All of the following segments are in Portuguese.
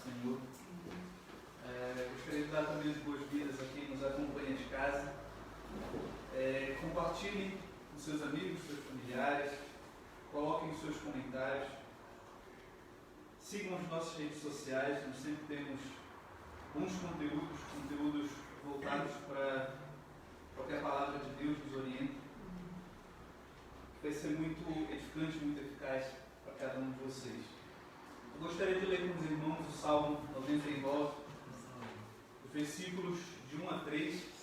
Senhor. Gostaria de dar também as boas-vindas a quem nos acompanha de casa. Compartilhem com seus amigos, seus familiares, coloquem os seus comentários, sigam as nossas redes sociais, nós sempre temos bons conteúdos voltados para que a palavra de Deus nos oriente. Vai ser muito edificante, muito eficaz para cada um de vocês. Eu gostaria de ler com os irmãos o Salmo 99, os versículos de 1 a 3.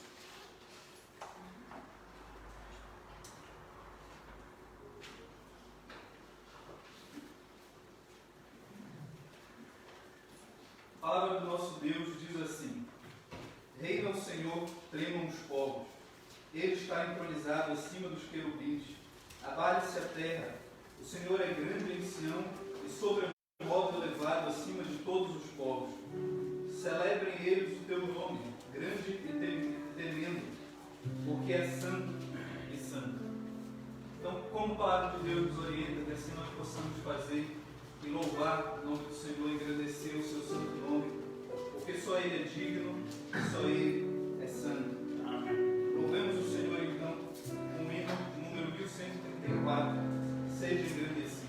A palavra do nosso Deus diz assim: Reina o Senhor, tremam os povos. Ele está entronizado acima dos querubins. Abale-se a terra. O Senhor é grande em Sião e sobre o modo elevado acima de todos os povos. Celebrem eles o teu nome, grande e temendo, porque é santo e santo. Então, como a palavra de Deus nos orienta, que assim nós possamos fazer e louvar o nome do Senhor, engrandecer o seu santo nome, porque só Ele é digno e só Ele é santo. Amém. Louvemos o Senhor então, com o hino número 1134, seja engrandecido.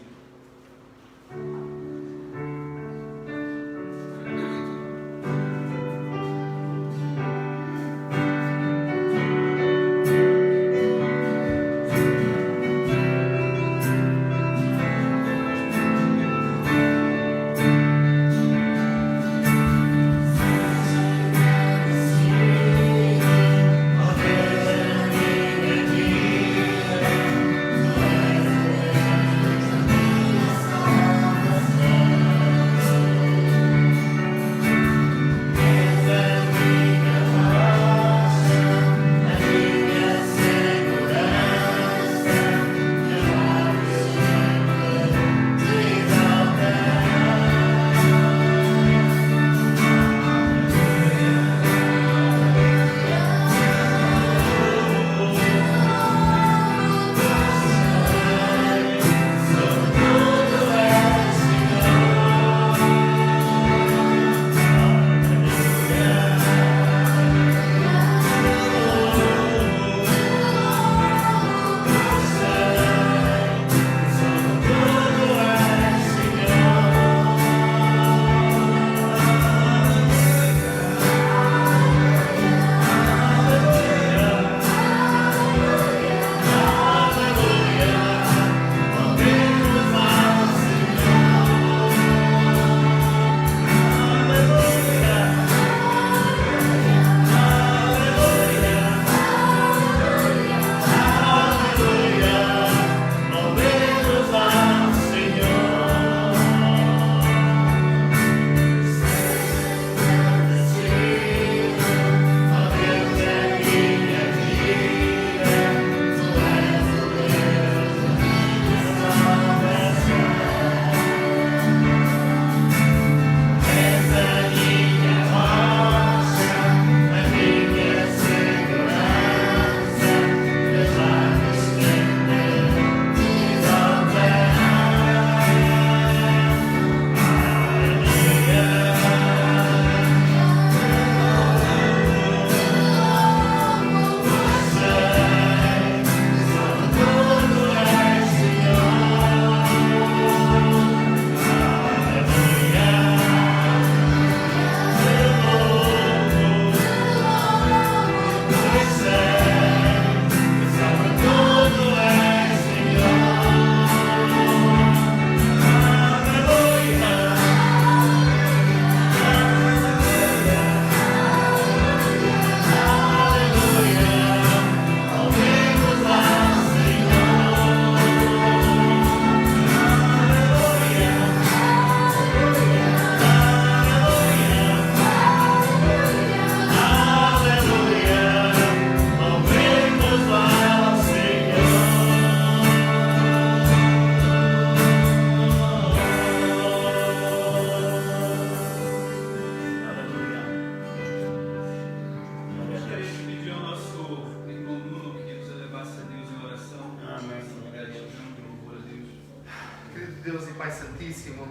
Deus e Pai Santíssimo,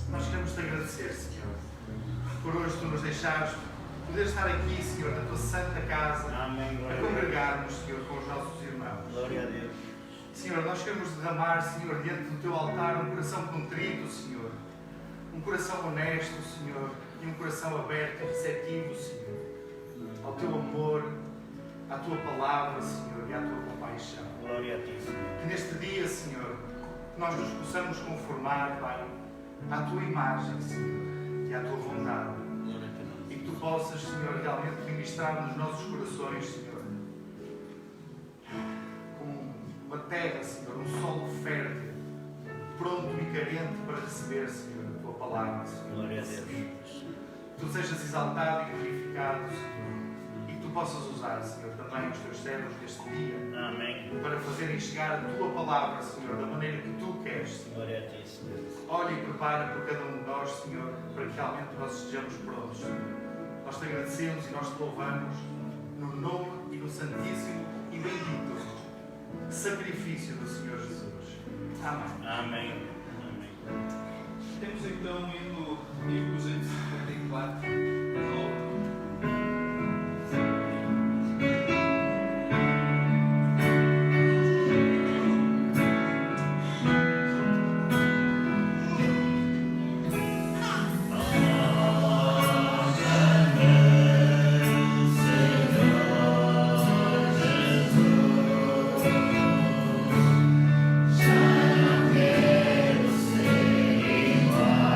Nós queremos te agradecer, Senhor, por hoje tu nos deixares poder estar aqui, Senhor, na tua santa casa, a congregarmos, Senhor, com os nossos irmãos. Glória a Deus. Senhor, nós queremos derramar, Senhor, diante do teu altar um coração contrito, Senhor, um coração honesto, Senhor, e um coração aberto e receptivo, Senhor, ao teu amor, à tua palavra, Senhor, e à tua compaixão. Glória a ti, Senhor. Que neste dia, Senhor, nós nos possamos conformar, Pai, à tua imagem, Senhor, e à tua vontade. Glória a ti. E que tu possas, Senhor, realmente ministrar nos nossos corações, Senhor, como uma terra, Senhor, um solo fértil, pronto e carente para receber, Senhor, a tua palavra, Senhor. Glória a Deus. Que tu sejas exaltado e glorificado, Senhor, e que tu possas usar, Senhor, também os teus servos neste dia, Amém. para fazerem chegar a tua palavra, Senhor, da maneira que tu queres, Senhor. Glória a ti, Senhor. Olha e prepara por cada um de nós, Senhor, para que realmente nós estejamos prontos, Senhor. Nós te agradecemos e nós te louvamos no nome e no santíssimo e bendito sacrifício do Senhor Jesus. Amém. Amém. Amém. Temos então indo livro 254, de novo. Quero ser igual.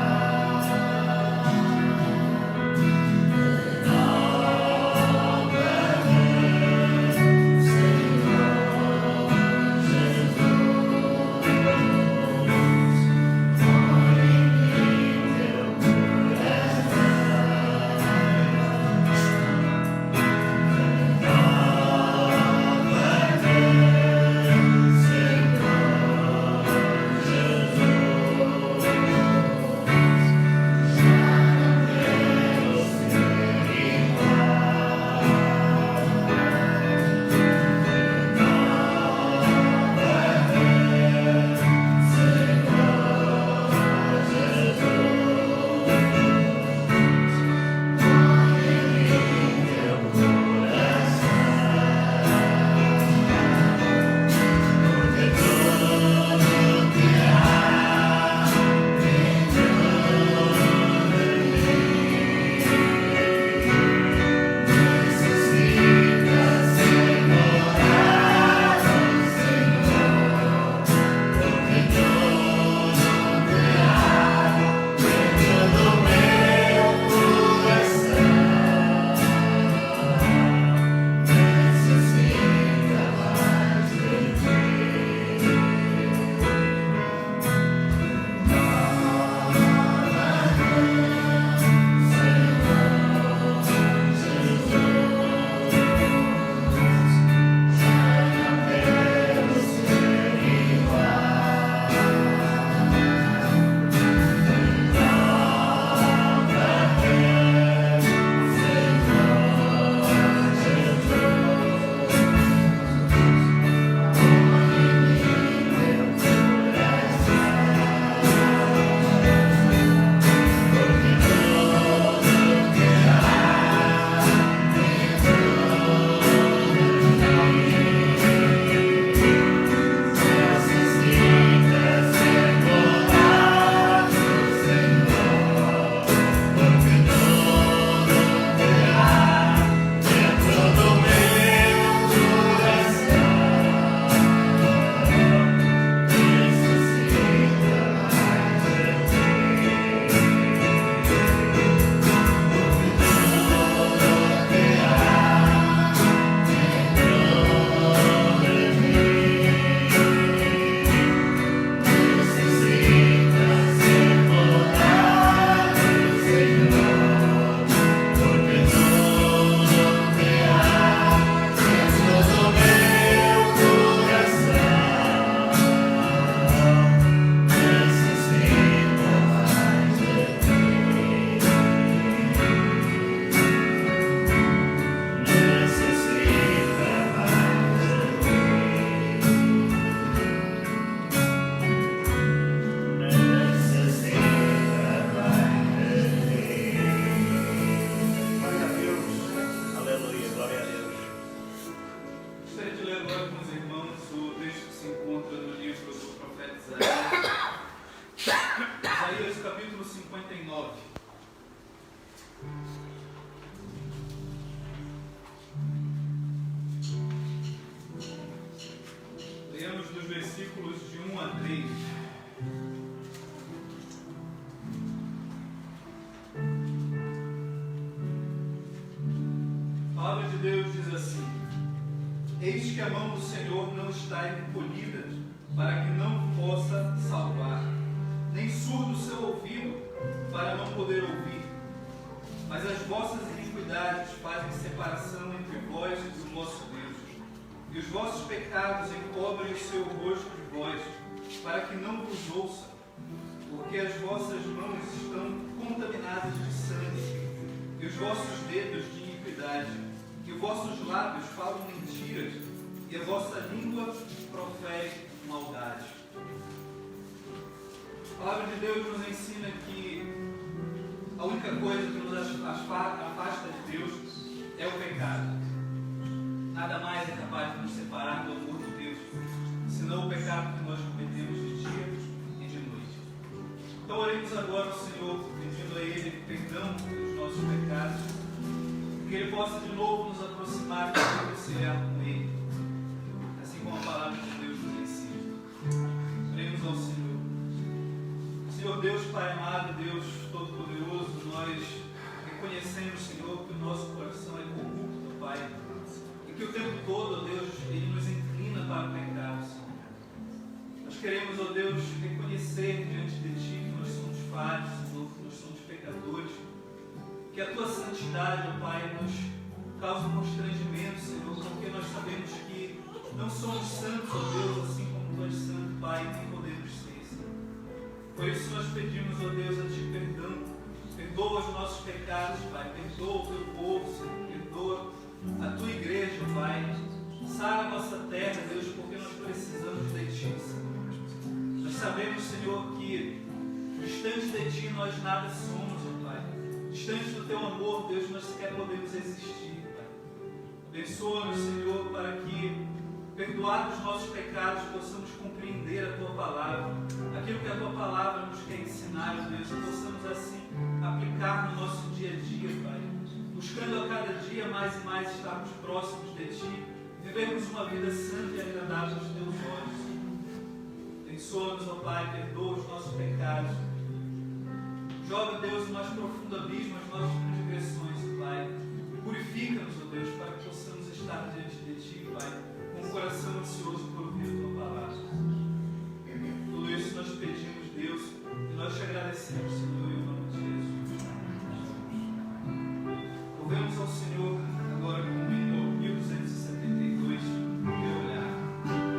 Isaías capítulo 59. Leamos dos versículos de 1 a 3. A palavra de Deus diz assim: Eis que a mão do Senhor não está encolhida, para que não possa salvar, nem surdo o seu ouvido, para não poder ouvir. Mas as vossas iniquidades fazem separação entre vós e o vosso Deus, e os vossos pecados encobrem o seu rosto de vós, para que não vos ouça, porque as vossas mãos estão contaminadas de sangue, e os vossos dedos de iniquidade, e os vossos lábios falam mentiras, e a vossa língua profere maldade. A palavra de Deus nos ensina que a única coisa que nos afasta de Deus é o pecado. Nada mais é capaz de nos separar do amor de Deus, senão o pecado que nós cometemos de dia e de noite. Então oremos agora ao Senhor, pedindo a Ele perdão pelos nossos pecados, que Ele possa de novo nos aproximar e reconciliar com Ele, assim como a palavra de Deus nos ensina. Oremos ao Senhor. Senhor Deus, Pai amado, Deus Todo-Poderoso, nós reconhecemos, Senhor, que o nosso coração é corrupto, Pai, e que o tempo todo, ó Deus, Ele nos inclina para o pecado, Senhor. Nós queremos, ó Deus, reconhecer diante de Ti que nós somos falhos, Senhor, que nós somos pecadores, que a Tua santidade, ó Pai, nos causa constrangimento, Senhor, porque nós sabemos que não somos santos, ó Deus, assim como Tu és santo, Pai, e nem podemos ser, Senhor. Por isso nós pedimos, ó Deus, a Ti perdão. Perdoa os nossos pecados, Pai. Perdoa o Teu povo, Senhor. Perdoa a Tua igreja, Pai. Sara a nossa terra, Deus, porque nós precisamos de Ti, Senhor. Nós sabemos, Senhor, que distante de Ti nós nada somos, ó Pai. Distante do Teu amor, Deus, nós sequer podemos existir, Pai. Abençoa-nos, Senhor, para que, perdoados os nossos pecados, possamos compreender a Tua palavra, aquilo que a Tua palavra nos quer ensinar, Deus, e possamos assim aplicar no nosso dia a dia, Pai, buscando a cada dia mais e mais estarmos próximos de Ti, vivermos uma vida santa e agradável aos Teus olhos. Abençoa-nos, ó Pai, perdoa os nossos pecados, joga, Deus, no mais profundo abismo as nossas transgressões, Pai, purifica-nos, ó Deus, para que possamos estar diante de Ti, Pai, com o coração ansioso por ouvir a Tua palavra. Tudo isso nós pedimos, Deus, e nós Te agradecemos, Senhor, em nome de Jesus. Louvemos ao Senhor agora com o hino 1272, Teu olhar. Thank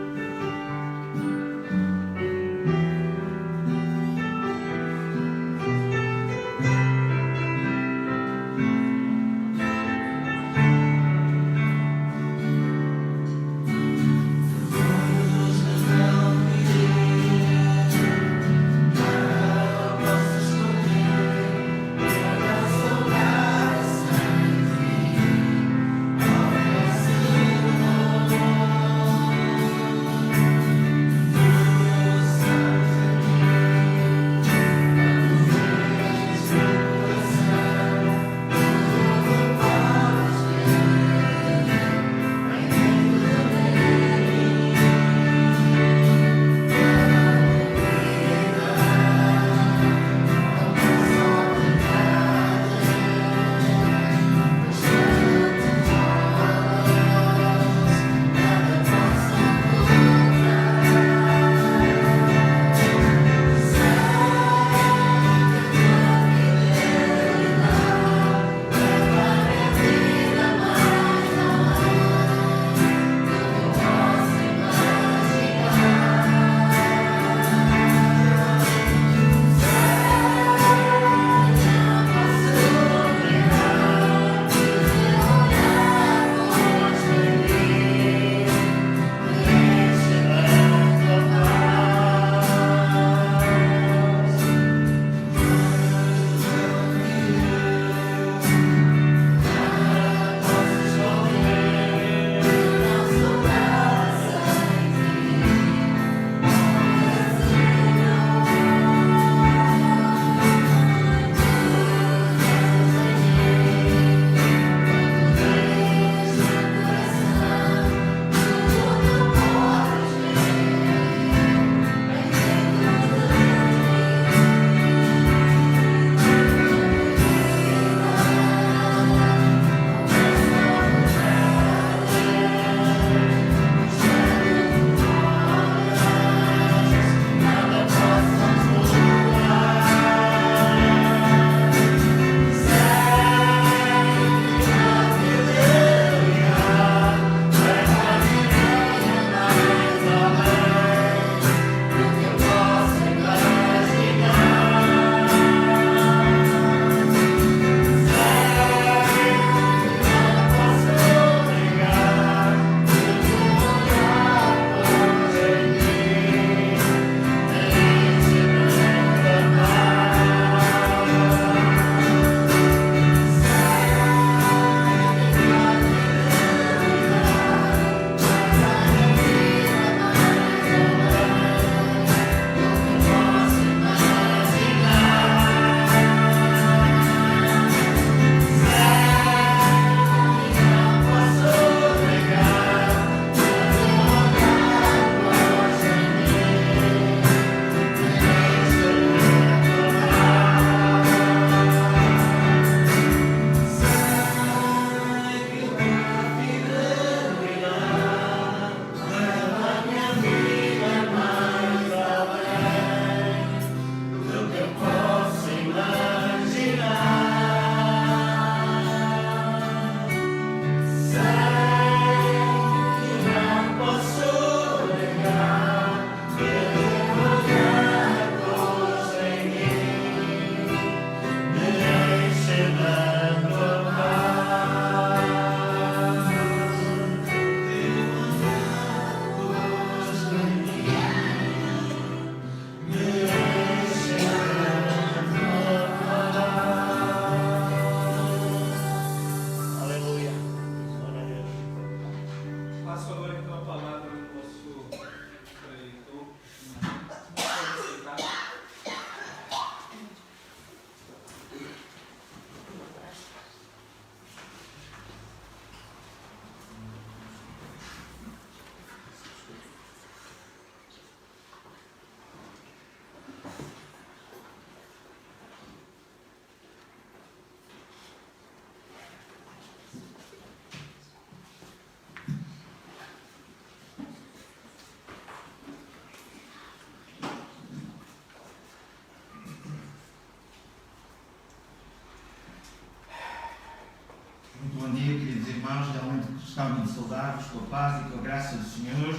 irmãos, realmente gostavam de saudar-vos com a paz e com a graça do Senhor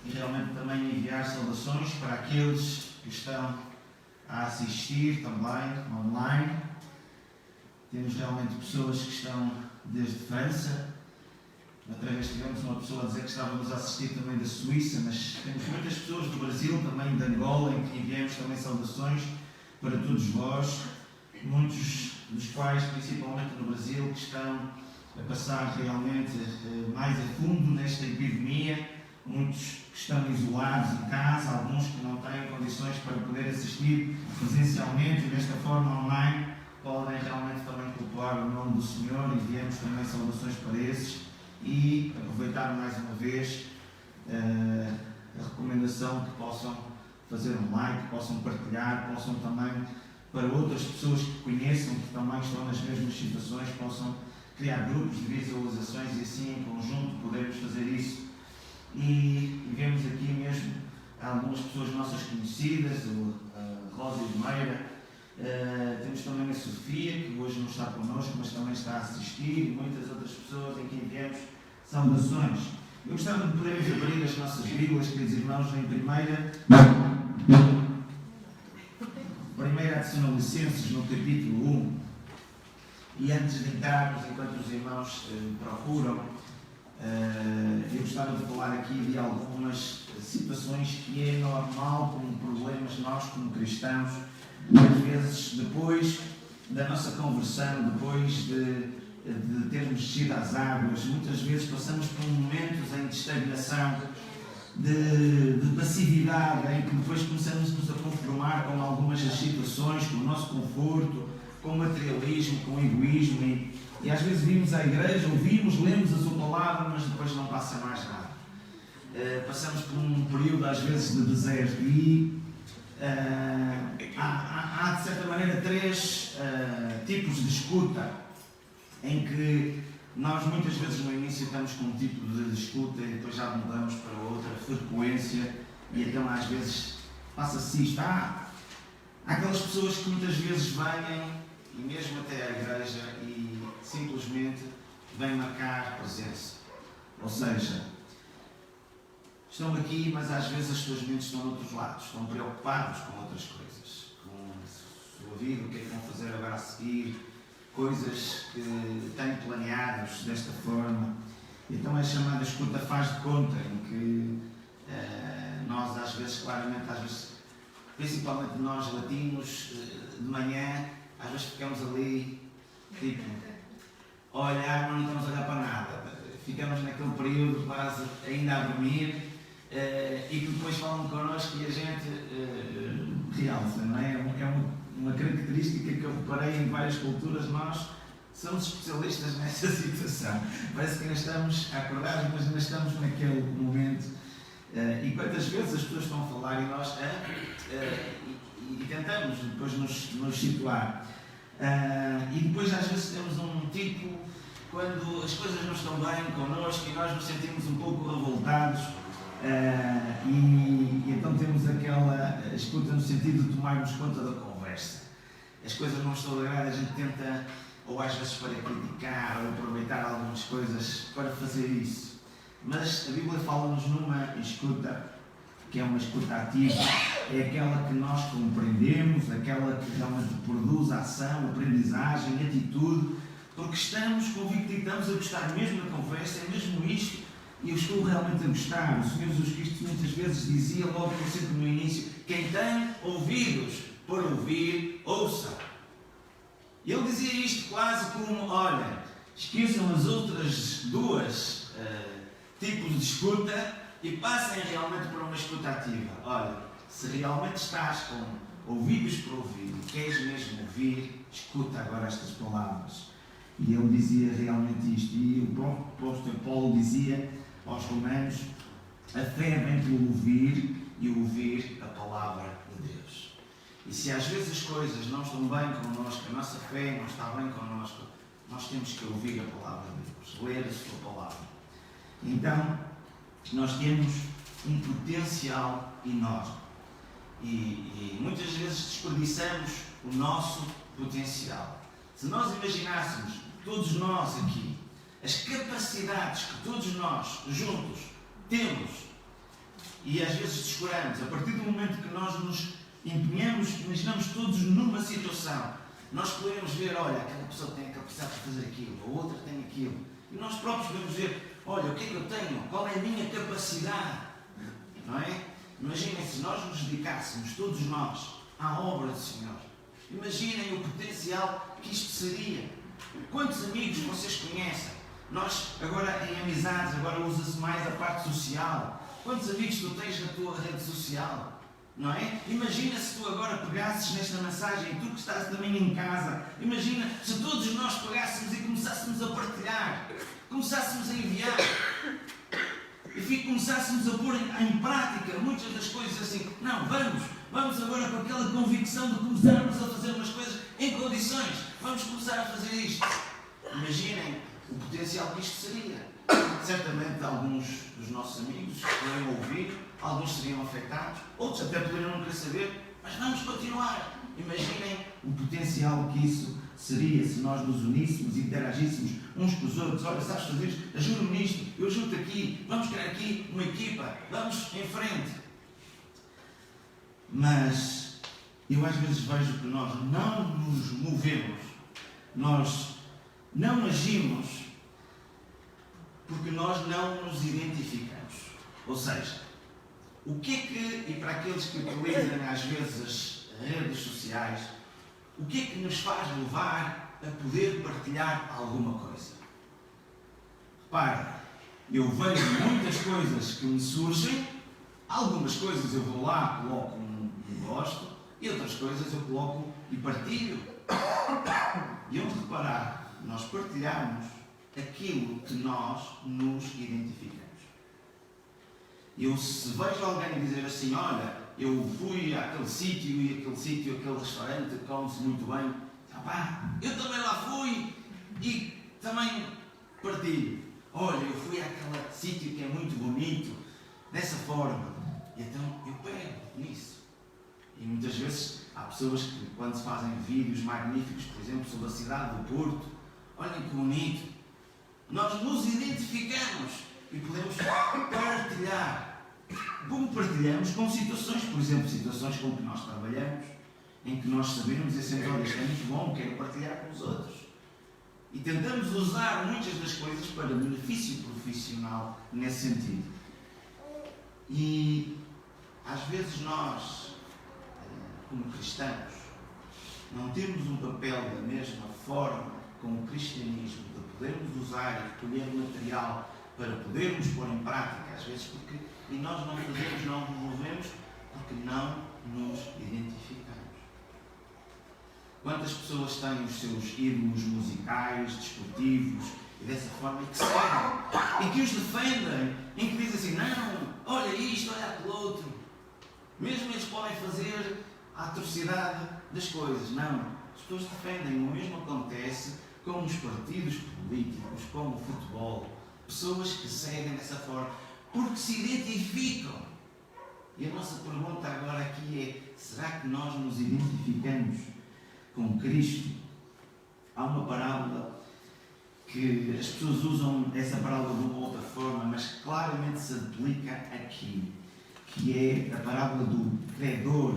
e realmente também enviar saudações para aqueles que estão a assistir também online. Temos realmente pessoas que estão desde França. Outra vez tivemos uma pessoa a dizer que estávamos a assistir também da Suíça, mas temos muitas pessoas do Brasil, também de Angola, em que enviamos também saudações para todos vós, muitos dos quais, principalmente no Brasil, que estão a passar realmente mais a fundo nesta epidemia, muitos que estão isolados em casa, alguns que não têm condições para poder assistir presencialmente e desta forma online, podem realmente também cultuar o nome do Senhor. Enviamos também saudações para esses e aproveitar mais uma vez a recomendação que possam fazer um like, que possam partilhar, possam também, para outras pessoas que conheçam, que também estão nas mesmas situações, possam criar grupos de visualizações e assim em conjunto podermos fazer isso. E vemos aqui mesmo algumas pessoas nossas conhecidas, a Rosa Meira, temos também a Sofia, que hoje não está connosco, mas também está a assistir, e muitas outras pessoas em que enviamos saudações. Eu gostava de podermos abrir as nossas Bíblias, queridos irmãos, em primeira Tessalonicenses, no capítulo 1. E antes de entrarmos, enquanto os irmãos procuram, eu gostava de falar aqui de algumas situações que é normal como problemas nós como cristãos, às vezes depois da nossa conversão, depois de termos descido às águas, muitas vezes passamos por momentos em de estagnação, de passividade, em que depois começamos a conformar com algumas das situações, com o nosso conforto, com o materialismo, com o egoísmo, e às vezes vimos à igreja, ouvimos, lemos a sua palavra, mas depois não passa mais nada. Passamos por um período às vezes de deserto e há de certa maneira três tipos de escuta, em que nós muitas vezes no início estamos com um tipo de escuta e depois já mudamos para outra frequência, e então às vezes passa-se isto. Há aquelas pessoas que muitas vezes vêm, e mesmo até à igreja, e simplesmente vêm marcar presença. Ou seja, estão aqui, mas às vezes as suas mentes estão noutros lados, estão preocupados com outras coisas, com a sua vida, o que é que vão fazer agora a seguir, coisas que têm planeados desta forma. Então é chamada escuta faz de conta, em que nós às vezes, claramente, às vezes, principalmente nós latinos, de manhã, às vezes ficamos ali, tipo, a olhar, mas não estamos a olhar para nada. Ficamos naquele período quase ainda a dormir, e que depois falam connosco e a gente realça, não é? É uma característica que eu reparei em várias culturas. Nós somos especialistas nessa situação. Parece que ainda estamos a acordar, mas ainda estamos naquele momento. E quantas vezes as pessoas estão a falar e nós e tentamos depois nos situar. E depois às vezes temos um tipo, quando as coisas não estão bem connosco e nós nos sentimos um pouco revoltados, e então temos aquela escuta no sentido de tomarmos conta da conversa. As coisas não estão ligadas, a gente tenta, ou às vezes para criticar, ou aproveitar algumas coisas para fazer isso. Mas a Bíblia fala-nos numa escuta que é uma escuta ativa, é aquela que nós compreendemos, aquela que realmente produz ação, aprendizagem, atitude, porque estamos convictos e estamos a gostar mesmo da conversa, é mesmo isto, e eu estou realmente a gostar. O Senhor Jesus Cristo muitas vezes dizia, logo por sempre no início, quem tem ouvidos para ouvir, ouça. E ele dizia isto quase como, olha, esqueçam as outras duas tipos de escuta e passem realmente para uma escuta ativa. Olha, se realmente estás com ouvidos para ouvir e queres mesmo ouvir, escuta agora estas palavras. E ele dizia realmente isto. E o próprio apóstolo Paulo dizia aos romanos, a fé vem pelo ouvir e o ouvir a palavra de Deus. E se às vezes as coisas não estão bem connosco, a nossa fé não está bem connosco, nós temos que ouvir a palavra de Deus, ler a sua palavra. Então, nós temos um potencial enorme e muitas vezes desperdiçamos o nosso potencial. Se nós imaginássemos, todos nós aqui, as capacidades que todos nós, juntos, temos e às vezes descuramos, a partir do momento que nós nos empenhamos, imaginamos todos numa situação, nós podemos ver, olha, aquela pessoa tem a capacidade de fazer aquilo, a outra tem aquilo, e nós próprios podemos ver, olha, o que é que eu tenho, qual é a minha capacidade, não é? Imaginem se nós nos dedicássemos, todos nós, à obra do Senhor. Imaginem o potencial que isto seria. Quantos amigos vocês conhecem? Nós, agora em amizades, agora usa-se mais a parte social. Quantos amigos tu tens na tua rede social? Não é? Imagina se tu agora pegasses nesta mensagem, tu que estás também em casa, imagina se todos nós pegássemos e começássemos a partilhar, começássemos a enviar, e começássemos a pôr em prática muitas das coisas assim. Não, vamos agora com aquela convicção de começarmos a fazer umas coisas em condições, vamos começar a fazer isto. Imaginem o potencial que isto seria. Certamente alguns dos nossos amigos poderiam ouvir, alguns seriam afetados, outros até poderiam não querer saber, mas vamos continuar. Imaginem o potencial que isso seria se nós nos uníssemos e interagíssemos uns com os outros. Olha, sabes fazer isto? Ajuda-me nisto, eu ajudo-te aqui, vamos criar aqui uma equipa, vamos em frente. Mas eu às vezes vejo que nós não nos movemos, nós não agimos porque nós não nos identificamos. Ou seja, o que é que, e para aqueles que utilizam às vezes as redes sociais, o que é que nos faz levar a poder partilhar alguma coisa? Repara, eu vejo muitas coisas que me surgem, algumas coisas eu vou lá, coloco um gosto, e outras coisas eu coloco e partilho. E onde reparar, nós partilhamos aquilo que nós nos identificamos. Eu se vejo alguém dizer assim, olha, eu fui àquele sítio e aquele restaurante come-se muito bem, eu também lá fui e também partilho. Olha, eu fui àquele sítio que é muito bonito, dessa forma. E então eu pego nisso. E muitas vezes há pessoas que quando se fazem vídeos magníficos, por exemplo, sobre a cidade do Porto, olhem que bonito, nós nos identificamos e podemos partilhar. Como partilhamos com situações, por exemplo, situações com que nós trabalhamos, em que nós sabemos e sempre, olha, isto é muito bom, quero partilhar com os outros. E tentamos usar muitas das coisas para benefício profissional nesse sentido. E às vezes nós, como cristãos, não temos um papel da mesma forma com o cristianismo, de podermos usar e recolher material para podermos pôr em prática, às vezes e nós não fazemos, não nos movemos, porque não nos identificamos. Quantas pessoas têm os seus ídolos musicais, desportivos, e dessa forma que seguem, em que os defendem, em que dizem assim, não, olha isto, olha aquele outro. Mesmo eles podem fazer a atrocidade das coisas. Não, as pessoas defendem. O mesmo acontece com os partidos políticos, com o futebol. Pessoas que seguem dessa forma, porque se identificam. E a nossa pergunta agora aqui é, será que nós nos identificamos com Cristo? Há uma parábola que as pessoas usam essa parábola de uma outra forma, mas claramente se aplica aqui, que é a parábola do credor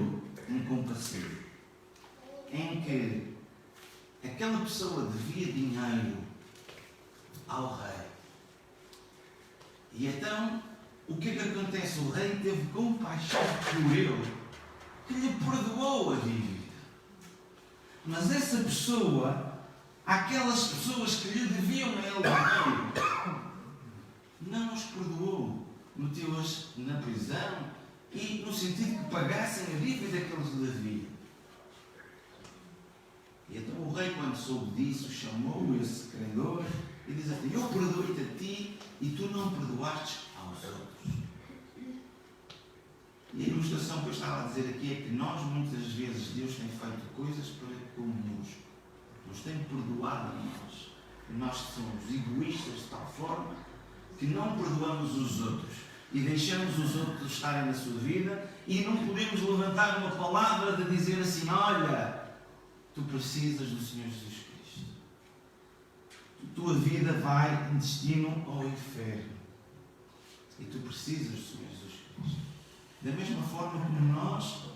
incompassivo, em que aquela pessoa devia dinheiro ao rei. E então, o que é que acontece? O rei teve compaixão por ele, que lhe perdoou a dívida. Mas essa pessoa, aquelas pessoas que lhe deviam a ele dinheiro, não os perdoou. Meteu-as na prisão e no sentido que pagassem a dívida que eles lhe deviam. E então o rei, quando soube disso, chamou esse credor e diz assim, eu perdoei-te a ti e tu não perdoaste aos outros. E a ilustração que eu estava a dizer aqui é que nós, muitas vezes, Deus tem feito coisas para conosco. Nos tem perdoado a nós. E nós somos egoístas de tal forma que não perdoamos os outros. E deixamos os outros estarem na sua vida e não podemos levantar uma palavra de dizer assim, olha, tu precisas do Senhor Jesus Cristo. Tu a tua vida vai em destino ao inferno. E tu precisas do Senhor Jesus Cristo. Da mesma forma como nós,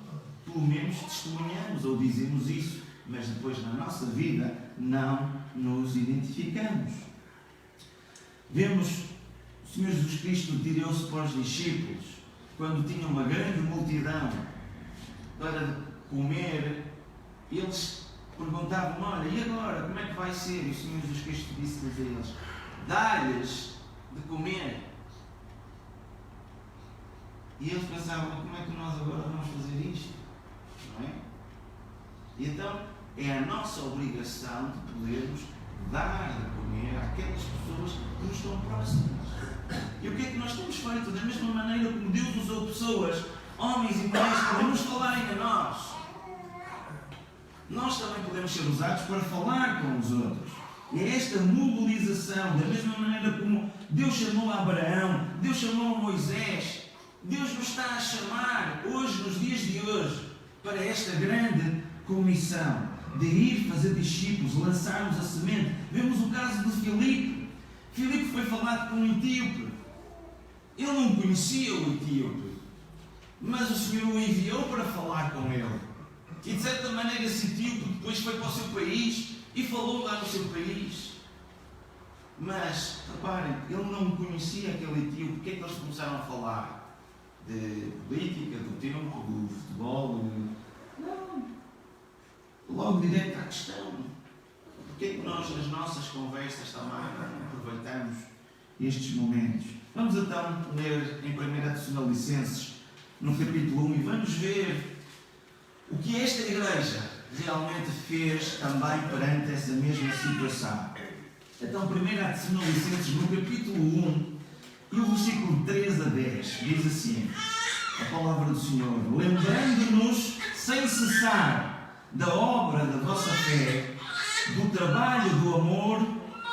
pelo menos, testemunhamos ou dizemos isso, mas depois na nossa vida não nos identificamos. Vemos o Senhor Jesus Cristo direu-se para os discípulos, quando tinha uma grande multidão para comer, eles perguntavam: olha, e agora, como é que vai ser? E o Senhor Jesus Cristo disse-lhes a eles: dá-lhes de comer. E eles pensavam: como é que nós agora vamos fazer isto? Não é? E então é a nossa obrigação de podermos dar de comer àquelas pessoas que nos estão próximas. E o que é que nós temos feito? Da mesma maneira como Deus usou pessoas, homens e mulheres, para nos falarem a nós, nós também podemos ser usados para falar com os outros. E é esta mobilização, da mesma maneira como Deus chamou a Abraão, Deus chamou a Moisés, Deus nos está a chamar hoje, nos dias de hoje, para esta grande comissão de ir fazer discípulos, lançarmos a semente. Vemos o caso de Filipe. Filipe foi falado com um etíope. Ele não conhecia o etíope, mas o Senhor o enviou para falar com ele. E de certa maneira esse etíope depois foi para o seu país e falou lá no seu país. Mas, reparem, ele não conhecia aquele etíope. O que é que eles começaram a falar? De política, do tempo, do futebol? Não. Logo direto à questão. Porque é que nós, nas nossas conversas, também aproveitamos estes momentos? Vamos então ler em 1 Tessalonicenses, no capítulo 1, e vamos ver o que esta igreja realmente fez também perante essa mesma situação. Então, 1 Tessalonicenses, no capítulo 1, e o versículo 3 a 10, diz assim, a palavra do Senhor: lembrando-nos sem cessar da obra da vossa fé, do trabalho do amor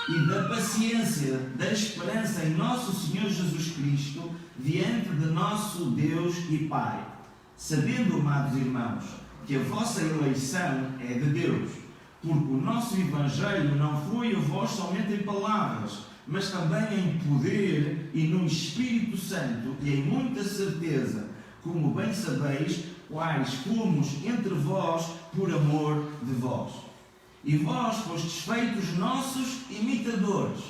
e da paciência, da esperança em nosso Senhor Jesus Cristo, diante de nosso Deus e Pai, sabendo, amados irmãos, que a vossa eleição é de Deus, porque o nosso Evangelho não foi a vós somente em palavras, mas também em poder e no Espírito Santo e em muita certeza, como bem sabeis, quais fomos entre vós por amor de vós. E vós fostes feitos nossos imitadores,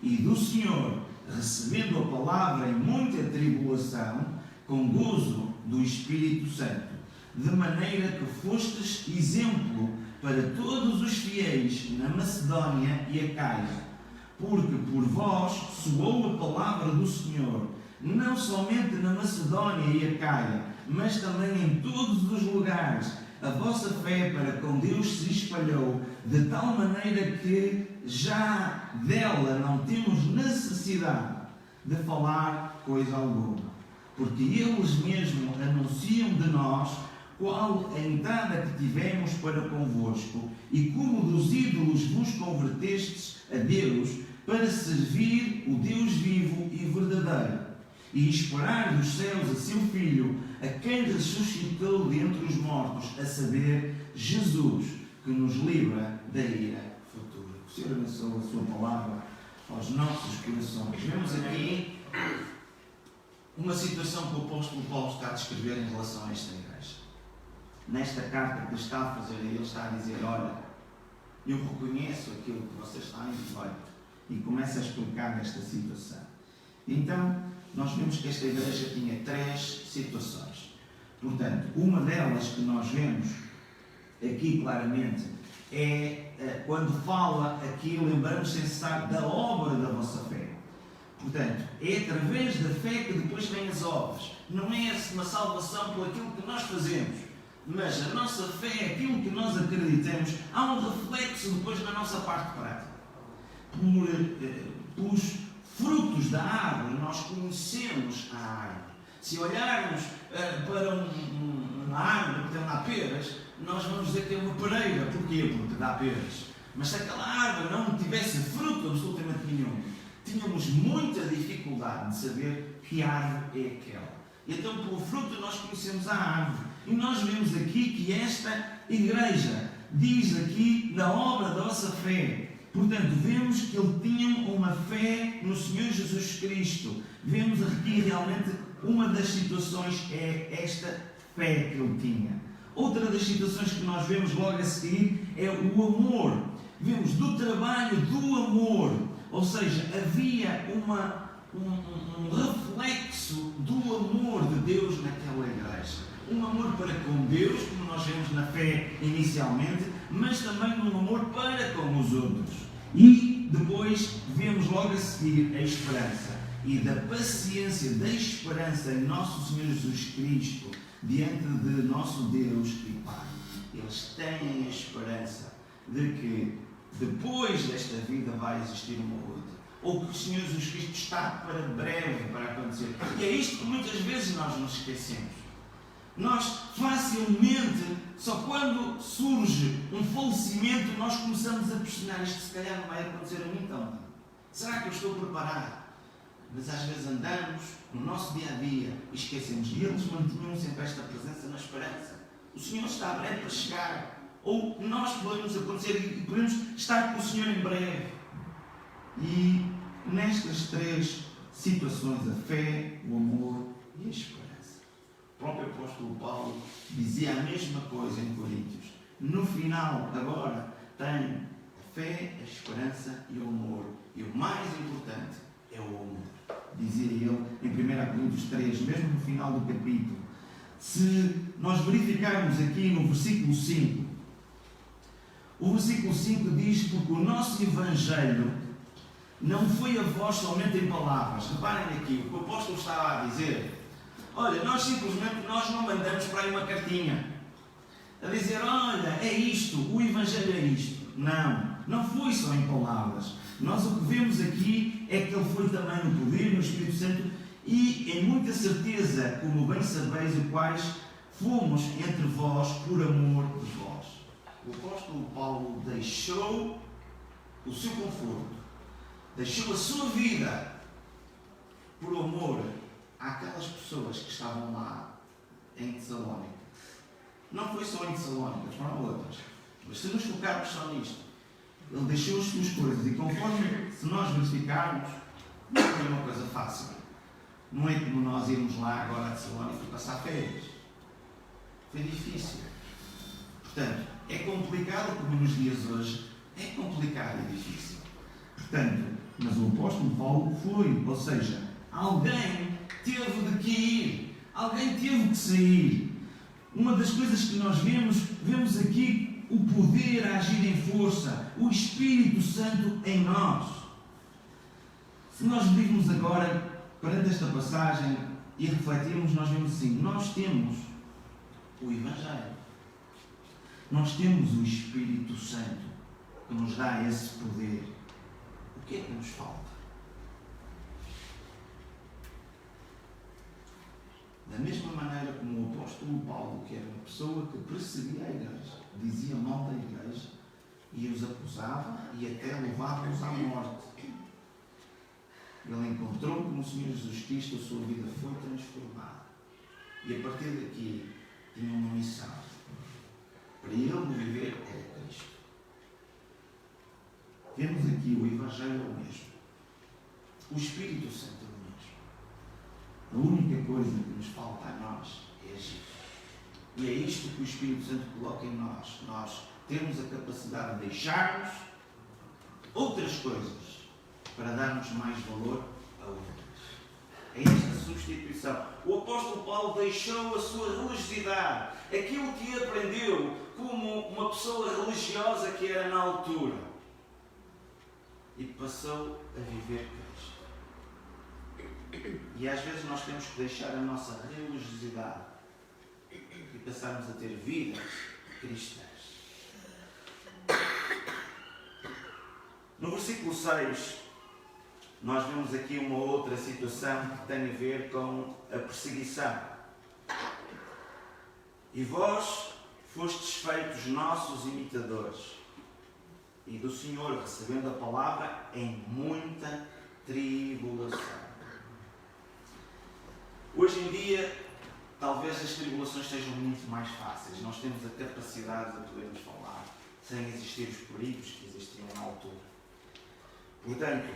e do Senhor, recebendo a palavra em muita tribulação, com gozo do Espírito Santo, de maneira que fostes exemplo para todos os fiéis na Macedónia e Acaia, porque por vós soou a palavra do Senhor, não somente na Macedónia e Acaia, mas também em todos os lugares. A vossa fé para com Deus se espalhou, de tal maneira que já dela não temos necessidade de falar coisa alguma, porque eles mesmos anunciam de nós qual a entrada que tivemos para convosco, e como dos ídolos vos convertestes a Deus, para servir o Deus vivo e verdadeiro, e esperar dos céus a seu Filho, a quem ressuscitou dentre os mortos, a saber, Jesus, que nos livra da ira futura. O Senhor abençoe a sua palavra aos nossos corações. Vemos aqui uma situação que o apóstolo Paulo está a descrever em relação a esta igreja. Nesta carta que está a fazer a ele, está a dizer: olha, eu reconheço aquilo que vocês têm feito, e começa a explicar esta situação. Então, nós vemos que esta igreja tinha 3 situações. Portanto, uma delas que nós vemos aqui claramente é quando fala aqui, lembramos sem cessar da obra da vossa fé. Portanto, é através da fé que depois vêm as obras. Não é uma salvação por aquilo que nós fazemos, mas a nossa fé, aquilo que nós acreditamos, há um reflexo depois na nossa parte prática. Pelos frutos da árvore, nós conhecemos a árvore. Se olharmos para uma árvore que tem lá peras, nós vamos dizer que é uma pereira. Porquê? Porque dá peras. Mas se aquela árvore não tivesse fruto absolutamente nenhum, tínhamos muita dificuldade de saber que árvore é aquela. E então, pelo fruto, nós conhecemos a árvore. E nós vemos aqui que esta igreja diz aqui da obra da vossa fé. Portanto, vemos que ele tinha uma fé no Senhor Jesus Cristo. Vemos aqui realmente uma das situações é esta fé que ele tinha. Outra das situações que nós vemos logo a seguir é o amor. Vemos do trabalho do amor. Ou seja, havia um reflexo do amor de Deus naquela igreja. Um amor para com Deus, como nós vemos na fé inicialmente, mas também um amor para com os outros. E depois vemos logo a seguir a esperança. E da paciência, da esperança em nosso Senhor Jesus Cristo, diante de nosso Deus e Pai. Eles têm a esperança de que depois desta vida vai existir uma outra. Ou que o Senhor Jesus Cristo está para breve para acontecer. E é isto que muitas vezes nós nos esquecemos. Nós facilmente, só quando surge um falecimento, nós começamos a pressionar isto, se calhar não vai acontecer a mim então. Será que eu estou preparado? Mas às vezes andamos no nosso dia a dia e esquecemos. E eles mantinham sempre esta presença na esperança. O Senhor está breve para chegar. Ou nós podemos acontecer e podemos estar com o Senhor em breve. E nestas três situações, a fé, o amor e a esperança. O próprio apóstolo Paulo dizia a mesma coisa em Coríntios. No final, agora, tem a fé, a esperança e o amor. E o mais importante é o amor. Dizia ele em 1 Coríntios 3, mesmo no final do capítulo. Se nós verificarmos aqui no versículo 5, o versículo 5 diz: porque o nosso Evangelho não foi a vós somente em palavras. Reparem aqui, o que o apóstolo estava a dizer. Olha, nós não mandamos para aí uma cartinha a dizer, olha, é isto, o Evangelho é isto. Não foi só em palavras. Nós o que vemos aqui é que ele foi também no poder, no Espírito Santo, e em muita certeza, como bem sabeis, o quais fomos entre vós por amor de vós. O apóstolo Paulo deixou o seu conforto, deixou a sua vida por amor àquelas pessoas que estavam lá em Tessalónica. Não foi só em Tessalónica, foram outras. Mas se nos focarmos só nisto, ele deixou as suas coisas e conforme, se nós verificarmos, não é uma coisa fácil. Não é como nós irmos lá agora a Tessalónica e passar férias. Foi difícil. Portanto, é complicado como nos dias hoje. É complicado e difícil. Portanto, mas o apóstolo Paulo foi, ou seja, alguém teve de que ir, alguém teve que sair. Uma das coisas que nós vemos aqui o poder a agir em força, o Espírito Santo em nós. Se nós virmos agora perante esta passagem e refletirmos, nós vemos assim, nós temos o Evangelho, nós temos o Espírito Santo que nos dá esse poder. O que é que nos falta? Da mesma maneira como o apóstolo Paulo, que era uma pessoa que perseguia a igreja, dizia mal da igreja e os acusava e até levava-os à morte. Ele encontrou com o Senhor Jesus Cristo, a sua vida foi transformada. E a partir daqui tinha uma missão. Para ele viver era Cristo. Vemos aqui o Evangelho é o mesmo. O Espírito Santo é o mesmo. A única coisa que nos falta a nós é agir. E é isto que o Espírito Santo coloca em nós. Nós temos a capacidade de deixarmos outras coisas para darmos mais valor a outras. É esta substituição. O apóstolo Paulo deixou a sua religiosidade, aquilo que aprendeu como uma pessoa religiosa que era na altura, e passou a viver Cristo. E às vezes nós temos que deixar a nossa religiosidade e passarmos a ter vidas cristãs. No versículo 6, nós vemos aqui uma outra situação que tem a ver com a perseguição. E vós fostes feitos nossos imitadores, e do Senhor recebendo a palavra em muita tribulação. Hoje em dia, talvez as tribulações sejam muito mais fáceis. Nós temos a capacidade de podermos falar sem existir os perigos que existiam na altura. Portanto,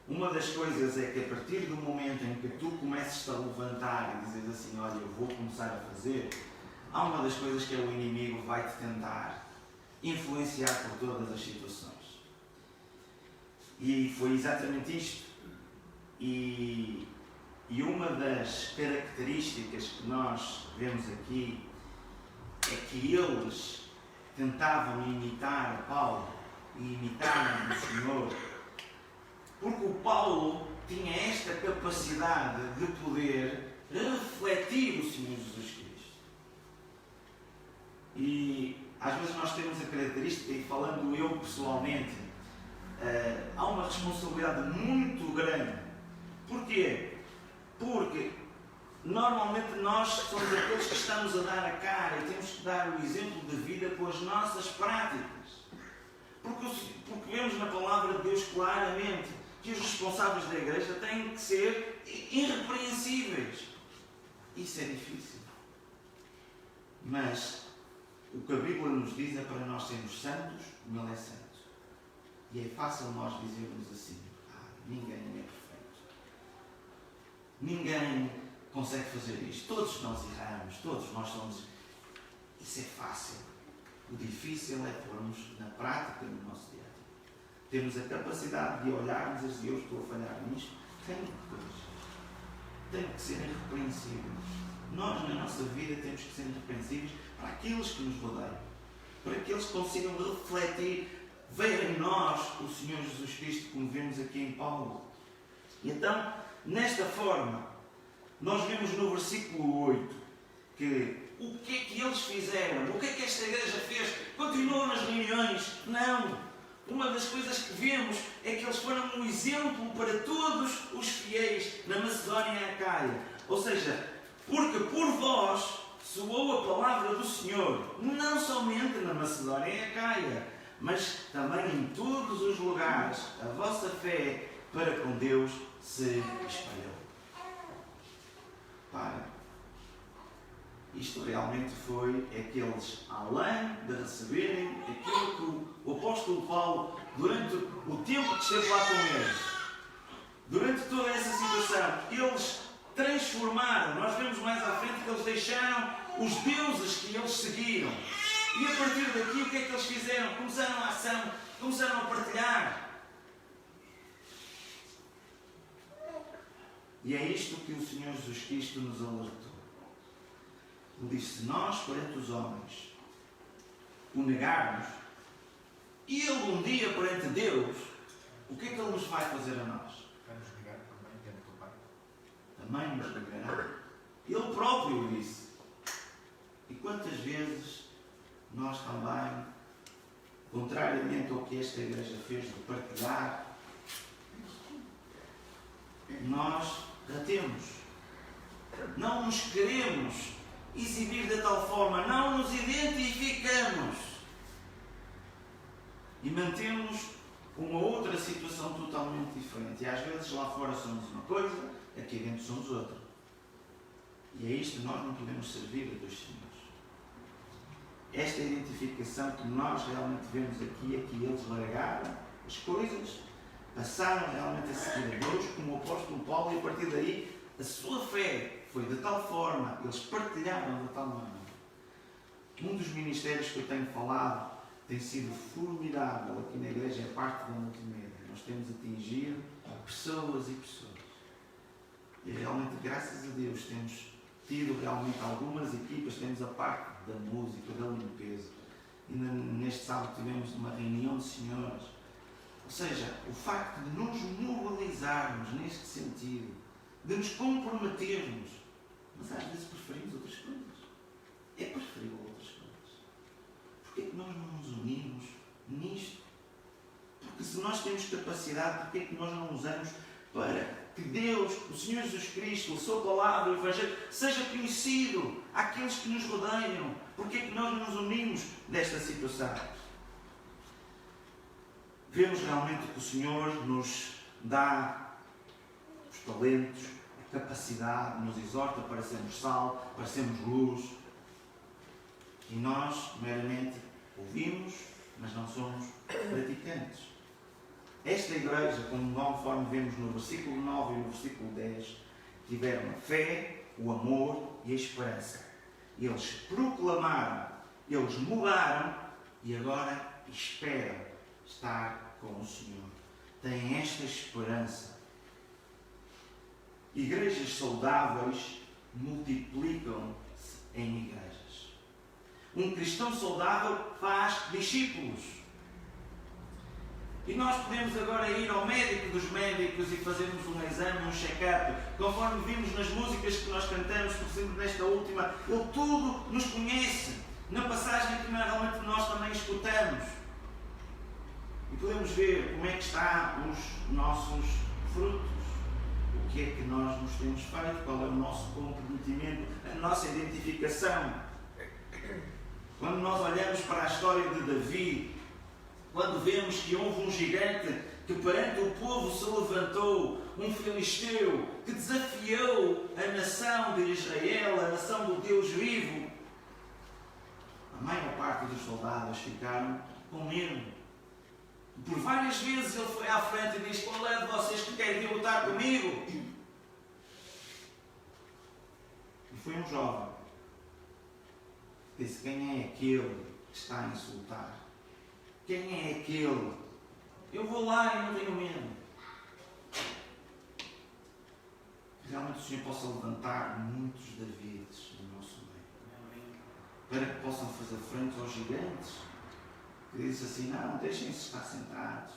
uma das coisas é que a partir do momento em que tu começas a levantar e dizes assim, olha, eu vou começar a fazer, há uma das coisas que é o inimigo vai-te tentar influenciar por todas as situações. E foi exatamente isto. E uma das características que nós vemos aqui é que eles tentavam imitar Paulo e imitaram o Senhor, porque o Paulo tinha esta capacidade de poder refletir o Senhor Jesus Cristo. E às vezes nós temos a característica, e falando eu pessoalmente, há uma responsabilidade muito grande. Porquê? Porque normalmente nós somos aqueles que estamos a dar a cara e temos que dar o exemplo de vida com as nossas práticas. Porque vemos na palavra de Deus claramente que os responsáveis da igreja têm que ser irrepreensíveis. Isso é difícil. Mas o que a Bíblia nos diz é para nós sermos santos, como Ele é santo. E é fácil nós dizermos assim, ninguém é perfeito. Ninguém consegue fazer isto. Todos nós erramos, todos nós somos... Isso é fácil. O difícil é pormos na prática no nosso dia a dia. Temos a capacidade de olharmos e dizer, eu estou a falhar nisto, tenho que corrigir. Tenho que ser irrepreensíveis. Nós, na nossa vida, temos que ser irrepreensíveis para aqueles que nos rodeiam. Para que eles consigam refletir, ver em nós o Senhor Jesus Cristo, como vemos aqui em Paulo. E então, nesta forma, nós vemos no versículo 8 que o que é que eles fizeram? O que é que esta igreja fez? Continuou nas reuniões? Não! Uma das coisas que vemos é que eles foram um exemplo para todos os fiéis na Macedónia e Acaia. Ou seja, porque por vós soou a palavra do Senhor, não somente na Macedónia e Acaia, mas também em todos os lugares, a vossa fé para com Deus se espalhou. Para. Isto realmente foi aqueles, além de receberem aquilo que o apóstolo Paulo, durante o tempo que esteve lá com eles, durante toda essa situação, eles transformaram. Nós vemos mais à frente que eles deixaram os deuses que eles seguiram. E a partir daqui, o que é que eles fizeram? Começaram a ação, começaram a partilhar. E é isto que o Senhor Jesus Cristo nos alertou. Ele disse, se nós, perante os homens, o negarmos, e Ele um dia perante Deus, o que é que Ele nos vai fazer a nós? Vai nos negar também diante do Pai. Também nos negará. Ele próprio disse. E quantas vezes nós também, contrariamente ao que esta igreja fez de partilhar, nós retemos. Não nos queremos exibir de tal forma, não nos identificamos e mantemos uma outra situação totalmente diferente. E às vezes lá fora somos uma coisa, aqui dentro somos outra. E é isto que nós não podemos servir a dois senhores. Esta identificação que nós realmente vemos aqui é que eles largaram as coisas, passaram realmente a seguir a Deus como o apóstolo Paulo, e a partir daí a sua fé foi de tal forma, eles partilharam de tal maneira. Um dos ministérios que eu tenho falado tem sido formidável aqui na igreja, é a parte da multimédia. Nós temos atingido pessoas e pessoas. E realmente, graças a Deus, temos tido realmente algumas equipas, temos a parte da música, da limpeza. E neste sábado tivemos uma reunião de senhores. Ou seja, o facto de nos mobilizarmos neste sentido, de nos comprometermos, mas às vezes preferimos outras coisas. É preferível outras coisas. Porquê é que nós não nos unimos nisto? Porque se nós temos capacidade, porquê é que nós não usamos para que Deus, o Senhor Jesus Cristo, a sua palavra, o Evangelho, seja conhecido àqueles que nos rodeiam? Porquê é que nós não nos unimos nesta situação? Vemos realmente que o Senhor nos dá os talentos, a capacidade, nos exorta para sermos sal, para sermos luz. E nós meramente ouvimos, mas não somos praticantes. esta igreja, conforme vemos no versículo 9 e no versículo 10, tiveram a fé, o amor e a esperança. Eles proclamaram, eles mudaram e agora esperam estar com o Senhor. Têm esta esperança. Igrejas saudáveis multiplicam-se em igrejas. Um cristão saudável faz discípulos. E nós podemos agora ir ao médico dos médicos e fazermos um exame, um check-up. Conforme vimos nas músicas que nós cantamos, por exemplo nesta última, Ele tudo nos conhece. Na passagem que realmente nós também escutamos. E podemos ver como é que estão os nossos frutos. O que é que nós nos temos feito, qual é o nosso comprometimento, a nossa identificação. Quando nós olhamos para a história de Davi, quando vemos que houve um gigante que perante o povo se levantou, um filisteu que desafiou a nação de Israel, a nação do Deus vivo, a maior parte dos soldados ficaram com medo. Por várias vezes ele foi à frente e disse: qual é de vocês que quer vir lutar comigo? E foi um jovem. Disse: quem é aquele que está a insultar? Quem é aquele? Eu vou lá e não tenho medo. Que realmente o Senhor possa levantar muitos Davides no nosso meio. Para que possam fazer frente aos gigantes. Que diz assim: não, deixem-se estar sentados.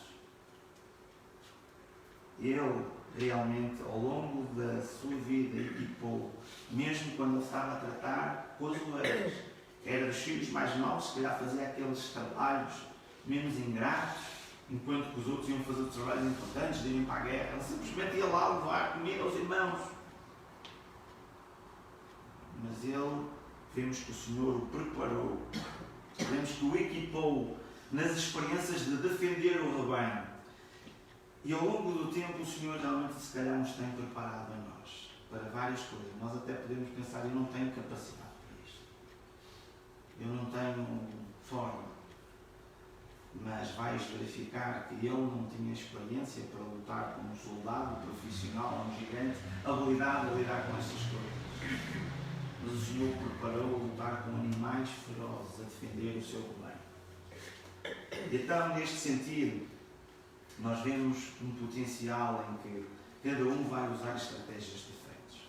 Ele realmente, ao longo da sua vida, equipou, mesmo quando ele estava a tratar com as ovelhas, era dos filhos mais novos, que calhar fazia aqueles trabalhos menos ingratos, enquanto que os outros iam fazer trabalhos importantes, de irem para a guerra. Ele simplesmente ia lá levar comida aos irmãos. Mas ele, vemos que o Senhor o preparou, vemos que o equipou nas experiências de defender o rebanho. E ao longo do tempo o Senhor realmente se calhar nos tem preparado a nós para várias coisas. Nós até podemos pensar: eu não tenho capacidade para isto, eu não tenho forma. Mas vais verificar que ele não tinha experiência para lutar como um soldado profissional, um gigante, habilidade a lidar com essas coisas. Mas o Senhor preparou a lutar com animais ferozes, a defender o seu rebanho. E então, neste sentido, nós vemos um potencial em que cada um vai usar estratégias diferentes.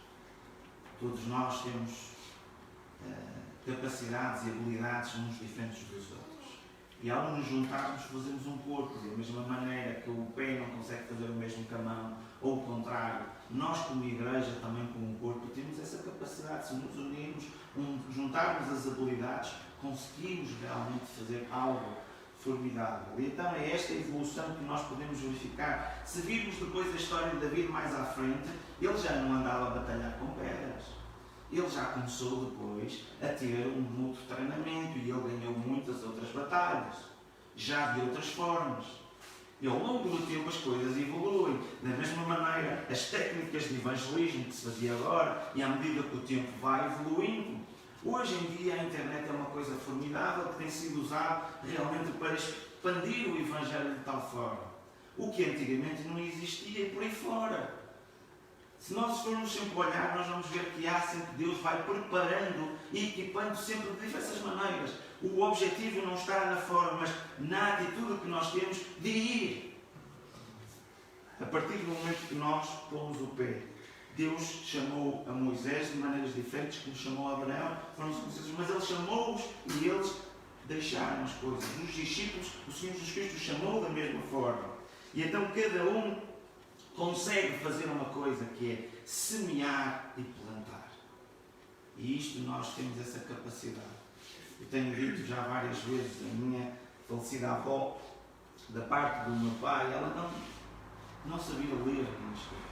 Todos nós temos capacidades e habilidades uns diferentes dos outros. E ao nos juntarmos, fazemos um corpo. Da mesma maneira que o pé não consegue fazer o mesmo que a mão, ou o contrário, nós como igreja, também como corpo, temos essa capacidade. Se nos unirmos, juntarmos as habilidades, conseguimos realmente fazer algo formidável. E então é esta evolução que nós podemos verificar. Se virmos depois a história de Davi mais à frente, ele já não andava a batalhar com pedras. Ele já começou depois a ter um outro treinamento e ele ganhou muitas outras batalhas, já de outras formas. E ao longo do tempo as coisas evoluem. Da mesma maneira, as técnicas de evangelismo que se fazia agora, e à medida que o tempo vai evoluindo, hoje em dia a internet é uma coisa formidável que tem sido usada realmente para expandir o Evangelho de tal forma. O que antigamente não existia e por aí fora. Se nós formos sempre olhar, nós vamos ver que há sempre Deus vai preparando e equipando sempre de diversas maneiras. O objetivo não está na forma, mas na atitude que nós temos de ir. A partir do momento que nós pomos o pé, Deus chamou a Moisés de maneiras diferentes como chamou a Abraão, foram conhecidos, mas Ele chamou-os e eles deixaram as coisas. Os discípulos, o Senhor Jesus Cristo os chamou da mesma forma. E então cada um consegue fazer uma coisa que é semear e plantar. E isto nós temos essa capacidade. Eu tenho dito já várias vezes, a minha falecida avó, da parte do meu pai, ela não sabia ler nem escrever.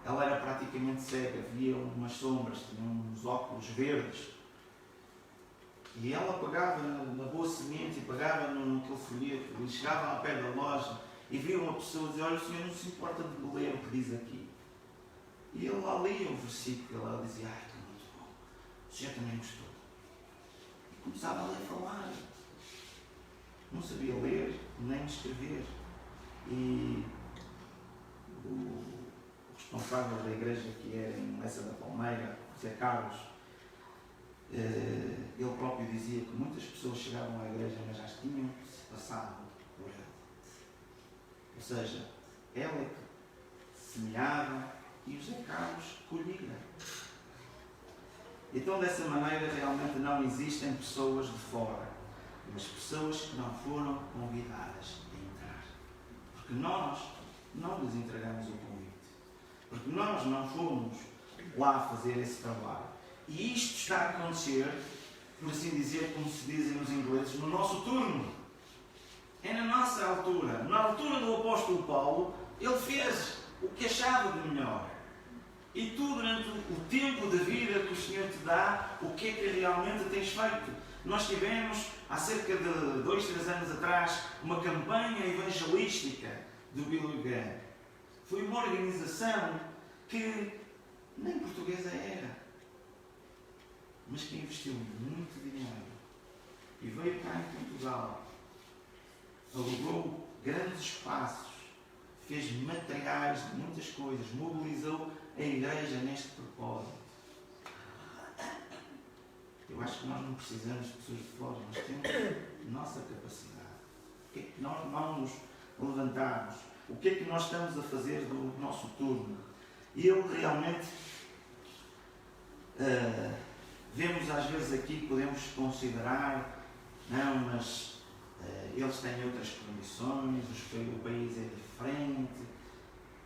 Ela era praticamente cega, via umas sombras, tinha uns óculos verdes. E ela pegava na boa semente e pegava naquele folheto, e chegava ao pé da loja e via uma pessoa dizer: olha, o senhor não se importa de ler o que diz aqui. E ele lá lia o versículo, ela dizia: ai, que muito bom, o senhor também gostou. E começava a ler e falar. Não sabia ler nem escrever. e o responsável da igreja que era em Lessa da Palmeira, Zé Carlos, ele próprio dizia que muitas pessoas chegavam à igreja, mas já tinham se passado por ela. Ou seja, ela que semeava e o Zé Carlos colhia. Então, dessa maneira, realmente não existem pessoas de fora, mas pessoas que não foram convidadas a entrar. Porque nós não lhes entregamos o convite. Porque nós não fomos lá fazer esse trabalho. E isto está a acontecer, por assim dizer, como se dizem os ingleses, no nosso turno. É na nossa altura. Na altura do apóstolo Paulo, ele fez o que achava de melhor. E tu, durante o tempo de vida que o Senhor te dá, o que é que realmente tens feito? Nós tivemos, há cerca de 2, 3 anos atrás, uma campanha evangelística do Billy Graham. Foi uma organização que nem portuguesa era, mas que investiu muito dinheiro e veio cá em Portugal, alugou grandes espaços, fez materiais de muitas coisas, mobilizou a igreja neste propósito. Eu acho que nós não precisamos de pessoas de fora, nós temos nossa capacidade. O que é que nós vamos levantarmos? O que é que nós estamos a fazer do nosso turno? E eu realmente vemos às vezes aqui, podemos considerar, não, mas eles têm outras condições, o país é diferente.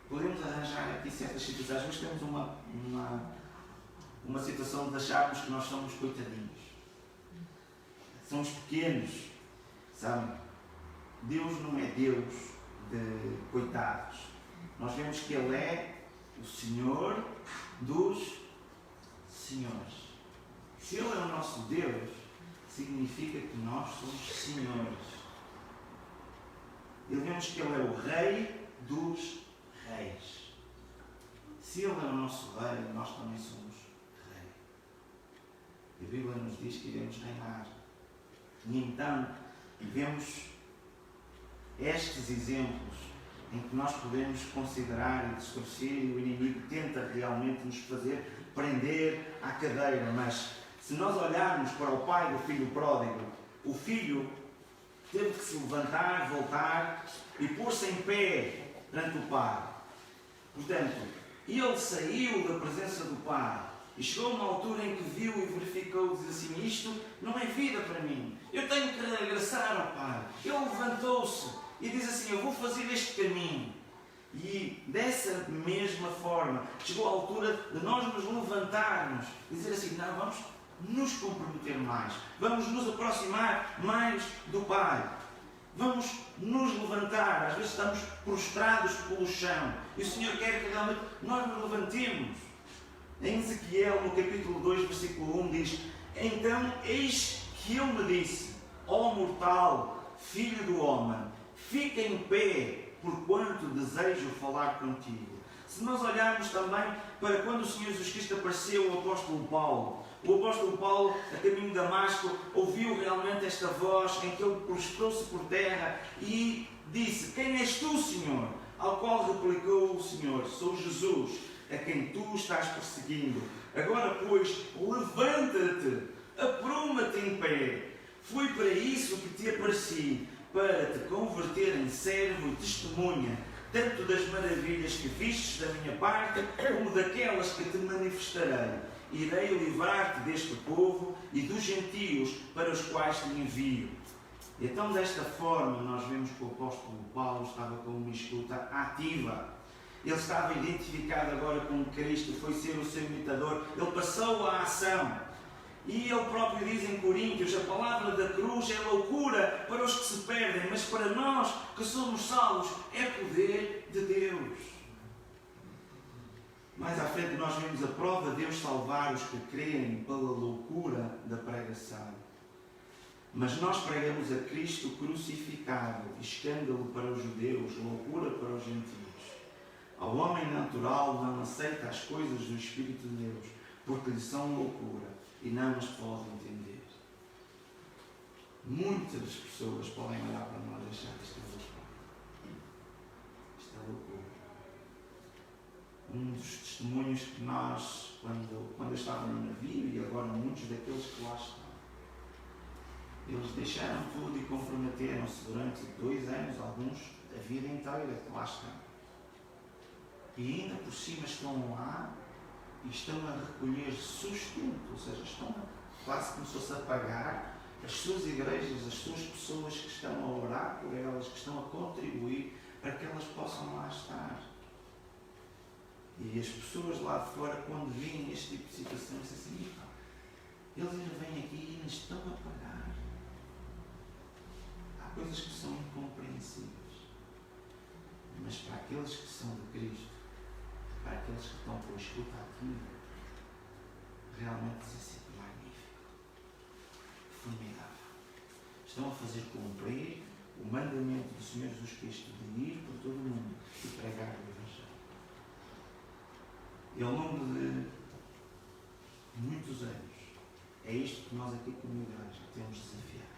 Podemos arranjar aqui certas situações, mas temos uma situação de acharmos que nós somos coitadinhos. Somos pequenos, sabe? Deus não é Deus de coitados. Nós vemos que Ele é o Senhor dos senhores. Se Ele é o nosso Deus, significa que nós somos senhores. E vemos que Ele é o Rei dos reis. Se Ele é o nosso Rei, nós também somos Rei. E a Bíblia nos diz que iremos reinar. E então, vemos estes exemplos em que nós podemos considerar e distorcer, e o inimigo tenta realmente nos fazer prender à cadeira. Mas se nós olharmos para o pai do filho pródigo, o filho teve que se levantar, voltar e pôr-se em pé perante o pai. Portanto, ele saiu da presença do pai e chegou a uma altura em que viu e verificou, diz assim: isto não é vida para mim, eu tenho que regressar ao pai. Ele levantou-se e diz assim: eu vou fazer este caminho. E dessa mesma forma chegou a altura de nós nos levantarmos e dizer assim: não, vamos nos comprometer mais, vamos nos aproximar mais do Pai, vamos nos levantar. Às vezes estamos prostrados pelo chão e o Senhor quer que realmente nós nos levantemos. Em Ezequiel, no capítulo 2, versículo 1, diz: então eis que ele me disse: ó mortal, filho do homem, fica em pé, porquanto desejo falar contigo. Se nós olharmos também para quando o Senhor Jesus Cristo apareceu ao apóstolo Paulo, o apóstolo Paulo, a caminho de Damasco, ouviu realmente esta voz em que ele prostrou-se por terra e disse: quem és tu, Senhor? Ao qual replicou o Senhor: sou Jesus, a quem tu estás perseguindo. Agora, pois, levanta-te, apruma-te em pé. Foi para isso que te apareci, para te converter em servo e testemunha, tanto das maravilhas que vistes da minha parte, como daquelas que te manifestarei. Irei livrar-te deste povo e dos gentios para os quais te envio. Então, desta forma, nós vemos que o apóstolo Paulo estava com uma escuta ativa. Ele estava identificado agora com Cristo, foi ser o seu imitador. Ele passou à ação. E ele próprio diz em Coríntios: a palavra da cruz é loucura para os que se perdem, mas para nós que somos salvos é poder de Deus. Mais à frente nós vemos a prova de Deus salvar os que creem pela loucura da pregação. Mas nós pregamos a Cristo crucificado, escândalo para os judeus, loucura para os gentios. Ao homem natural não aceita as coisas do Espírito de Deus, porque lhe são loucura e não as pode entender. Muitas pessoas podem olhar para nós e achar que isto é loucura. loucura. Um dos testemunhos que nós, quando eu estava no navio, e agora muitos daqueles que lá estão, eles deixaram tudo e comprometeram-se durante 2 anos, alguns, a vida inteira que lá estão. E ainda por cima estão lá e estão a recolher sustento, ou seja, estão quase como se fosse a pagar as suas igrejas, as suas pessoas que estão a orar por elas, que estão a contribuir para que elas possam lá estar. E as pessoas lá de fora, quando veem este tipo de situação, dizem assim, eles ainda vêm aqui e ainda estão a pagar. Há coisas que são incompreensíveis. Mas para aqueles que são de Cristo, para aqueles que estão com a escuta aqui, realmente isso é sempre magnífico. Formidável. Estão a fazer cumprir o mandamento do Senhor Jesus Cristo de ir por todo o mundo e pregar o Evangelho. E ao longo de muitos anos, é isto que nós aqui como igreja temos desafiado.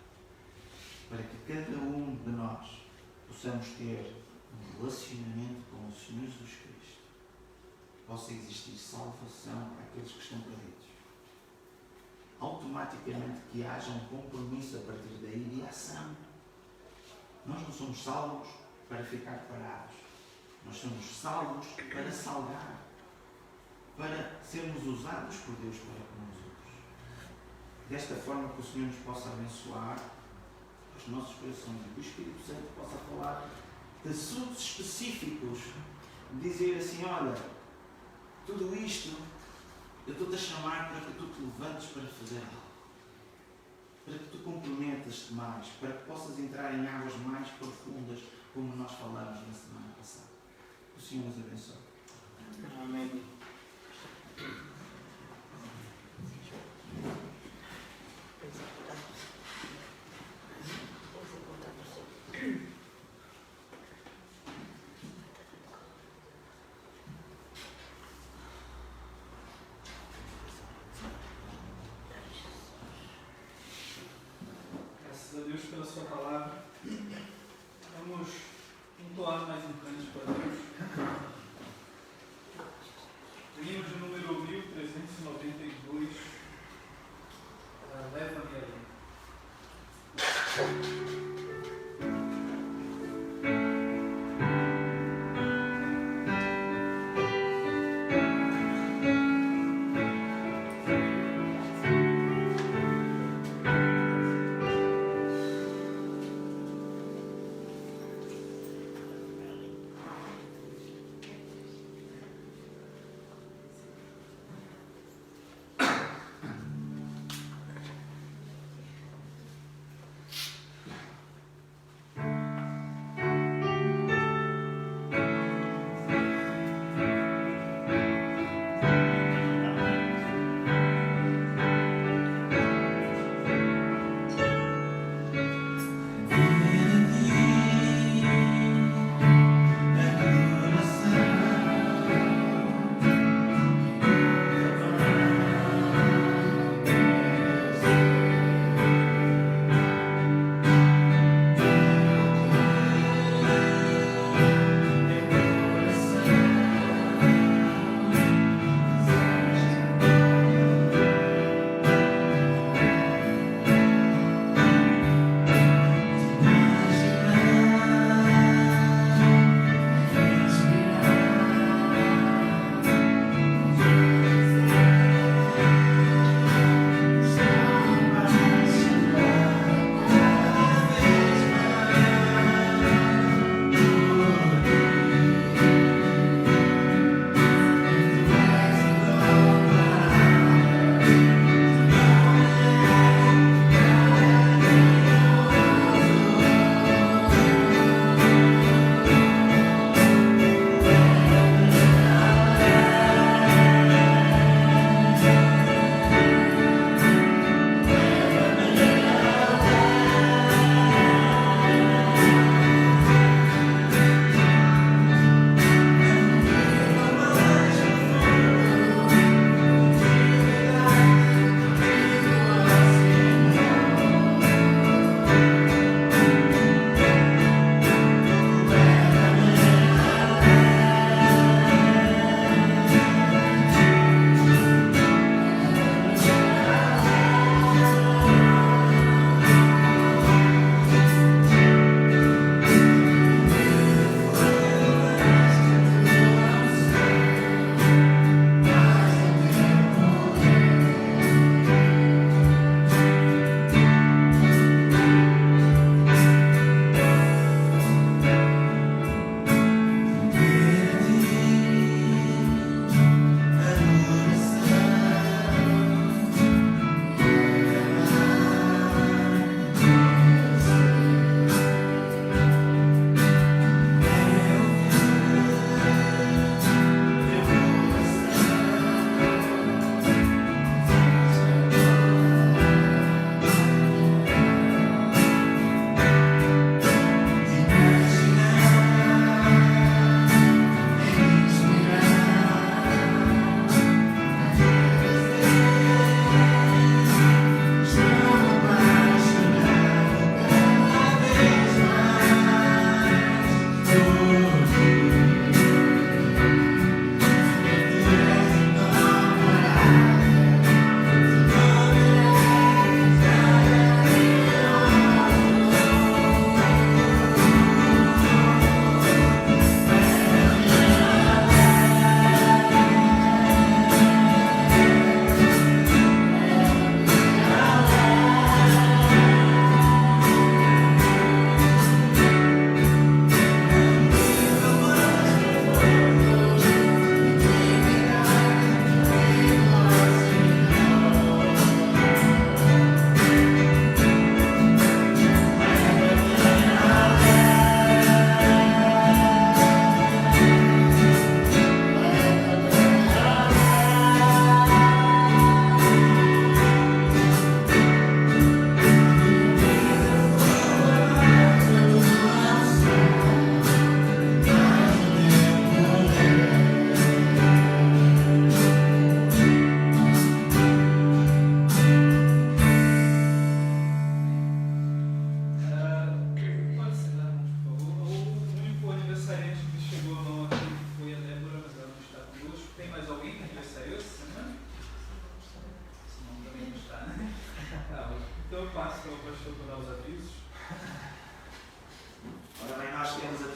Para que cada um de nós possamos ter um relacionamento com o Senhor Jesus Cristo. Possa existir salvação para aqueles que estão perdidos. Automaticamente que haja um compromisso a partir daí de ação. Nós não somos salvos para ficar parados. Nós somos salvos para salgar. Para sermos usados por Deus para com os outros. Desta forma que o Senhor nos possa abençoar os nossos corações e que o Espírito Santo possa falar de assuntos específicos, dizer assim, olha, tudo isto eu estou-te a chamar para que tu te levantes para fazer algo, para que tu comprometas-te mais, para que possas entrar em águas mais profundas, como nós falamos na semana passada. O Senhor nos abençoe. Amém. Graças a Deus pela sua palavra. Vamos entoar mais um cântico a Deus. Hino de número 1392. Leva-me ali.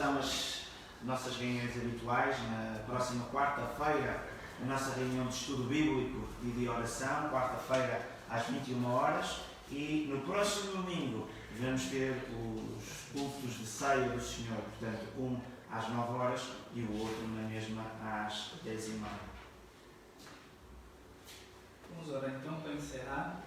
são as nossas reuniões habituais. Na próxima quarta-feira, a nossa reunião de estudo bíblico e de oração, quarta-feira às 21 horas. E no próximo domingo vamos ter os cultos de ceia do Senhor, portanto, um às 9 horas e o outro na mesma às 10h30. Vamos orar então para encerrar.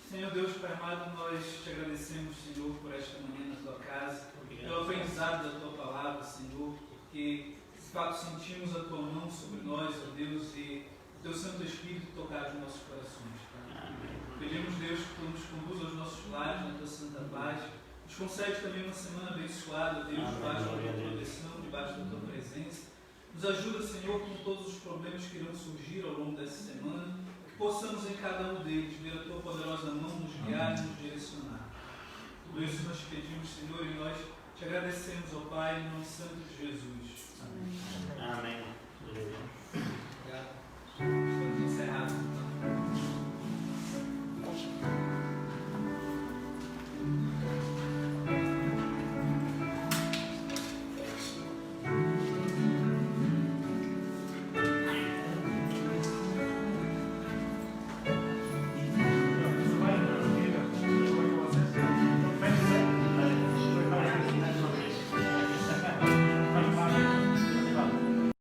Senhor Deus, Pai amado, nós te agradecemos, Senhor, por esta manhã na tua casa, pelo aprendizado da tua palavra, Senhor, porque de fato sentimos a tua mão sobre nós, ó Deus, e o teu Santo Espírito tocar os nossos corações, Pai. Pedimos, Deus, que tu nos conduza aos nossos lares na tua santa paz, nos concede também uma semana abençoada, Deus, debaixo da tua proteção, debaixo da tua presença. Nos ajuda, Senhor, com todos os problemas que irão surgir ao longo dessa semana, que possamos em cada um deles ver a tua poderosa mão nos guiar e nos direcionar. Tudo isso nós pedimos, Senhor, e nós te agradecemos, ó Pai, em nome santo de Jesus. Amém. Obrigado.